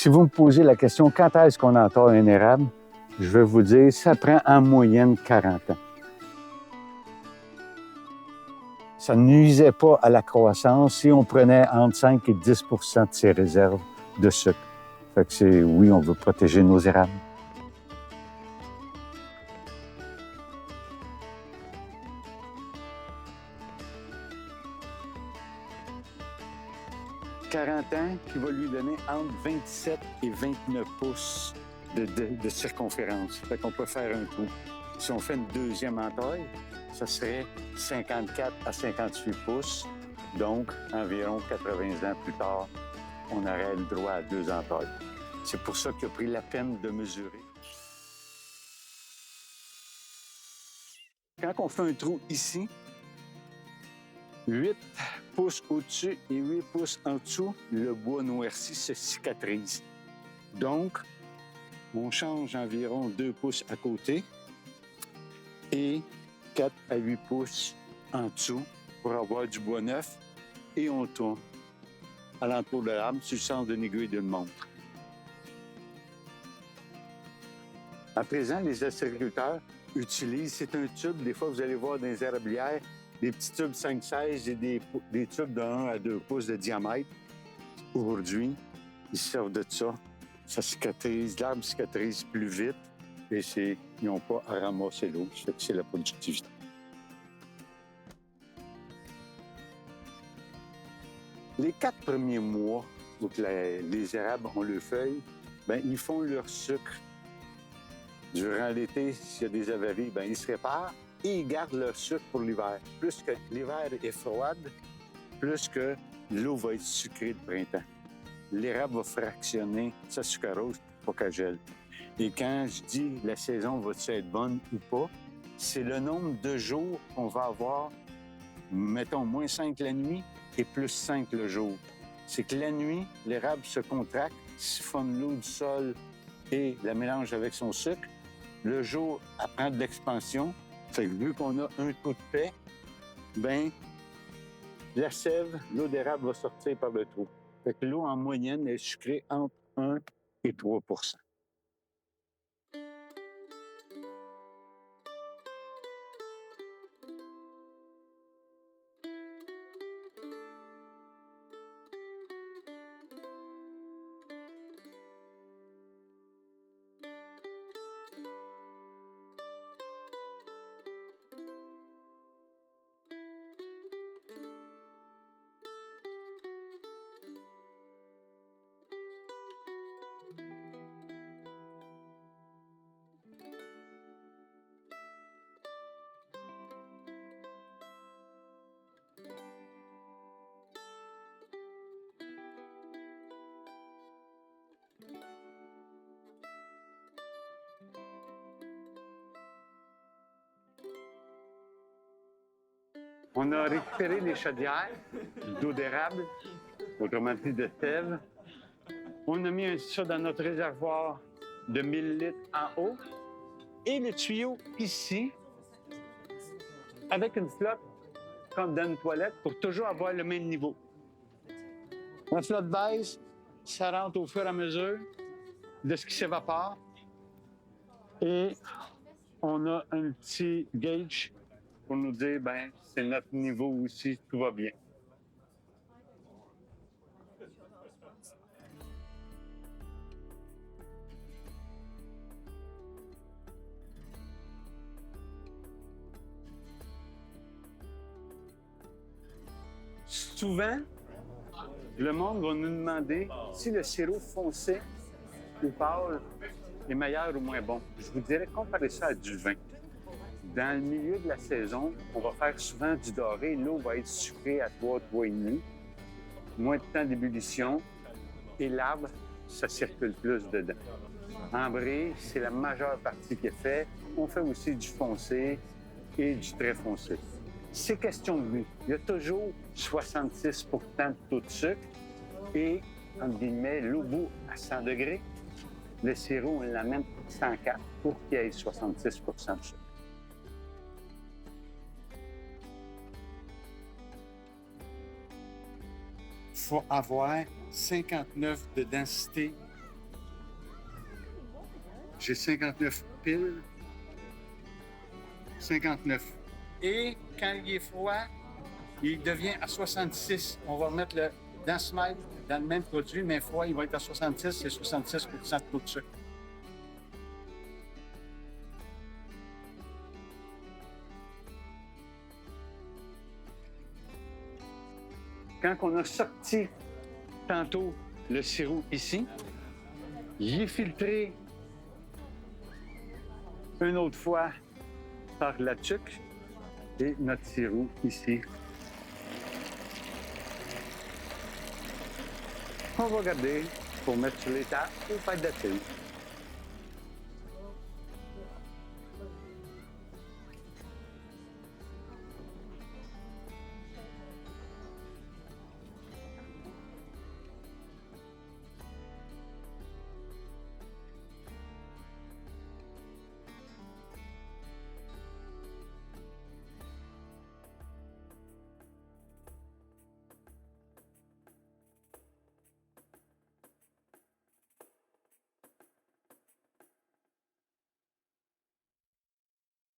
Si vous me posez la question quand est-ce qu'on enterre un érable, je vais vous dire ça prend en moyenne 40 ans. Ça ne nuisait pas à la croissance si on prenait entre 5 et 10 % de ses réserves de sucre. Fait que c'est, oui, on veut protéger nos érables. « 40 ans qui va lui donner entre 27 et 29 pouces de circonférence. Fait qu'on peut faire un trou. Si on fait une deuxième entaille, ça serait 54 à 58 pouces. Donc, environ 80 ans plus tard, on aurait le droit à 2 entailles. C'est pour ça qu'il a pris la peine de mesurer. Quand on fait un trou ici, 8 pouces au-dessus et 8 pouces en dessous, le bois noirci se cicatrise. Donc, on change environ 2 pouces à côté et 4 à 8 pouces en dessous pour avoir du bois neuf et on tourne alentour de l'arbre sur le sens d'une aiguille d'une montre. À présent, les agriculteurs utilisent, c'est un tube, des fois vous allez voir dans les érablières, des petits tubes 5-16 et des tubes de 1 à 2 pouces de diamètre. Aujourd'hui, ils servent de ça. Ça cicatrise, l'arbre cicatrise plus vite et ils n'ont pas à ramasser l'eau. C'est la productivité. Les 4 premiers mois où les érables ont leurs feuilles, bien, ils font leur sucre. Durant l'été, s'il y a des avaries, bien, ils se réparent et ils gardent leur sucre pour l'hiver. Plus que l'hiver est froide, plus que l'eau va être sucrée le printemps. L'érable va fractionner sa sucrose pour qu'elle gèle. Et quand je dis la saison va-t-elle être bonne ou pas, c'est le nombre de jours qu'on va avoir, mettons, moins 5 la nuit et plus 5 le jour. C'est que la nuit, l'érable se contracte, siphonne l'eau du sol et la mélange avec son sucre. Le jour, elle prend de l'expansion. Fait que vu qu'on a un coup de paix, bien, la sève, l'eau d'érable va sortir par le trou. Fait que l'eau, en moyenne, est sucrée entre 1 et 3 %. On a récupéré les chaudières d'eau d'érable, autrement dit de sève. On a mis ça dans notre réservoir de 1000 litres en haut et le tuyau ici avec une flotte comme dans une toilette pour toujours avoir le même niveau. La flotte baisse, ça rentre au fur et à mesure de ce qui s'évapore et on a un petit gauge pour nous dire, ben c'est notre niveau aussi, tout va bien. Souvent, le monde va nous demander si le sirop foncé ou pâle est meilleur ou moins bon. Je vous dirais comparer ça à du vin. Dans le milieu de la saison, on va faire souvent du doré. L'eau va être sucrée à 3,5, moins de temps d'ébullition et l'arbre, ça circule plus dedans. Ambré, c'est la majeure partie qui est faite. On fait aussi du foncé et du très foncé. C'est question de goût. Il y a toujours 66 % de taux de sucre et, entre guillemets, l'eau bout à 100 degrés. Le sirop, on l'amène à 104 pour qu'il y ait 66 % de sucre. Il faut avoir 59 de densité J'ai 59 piles. 59. Et quand il est froid, il devient à 66. On va remettre le Dansmile dans le même produit, mais froid, il va être à 66. C'est 66 % de taux de sucre. Quand on a sorti tantôt le sirop ici, il est filtré une autre fois par la tuque et notre sirop ici. On va garder pour mettre sur les tables ou faire de la tille.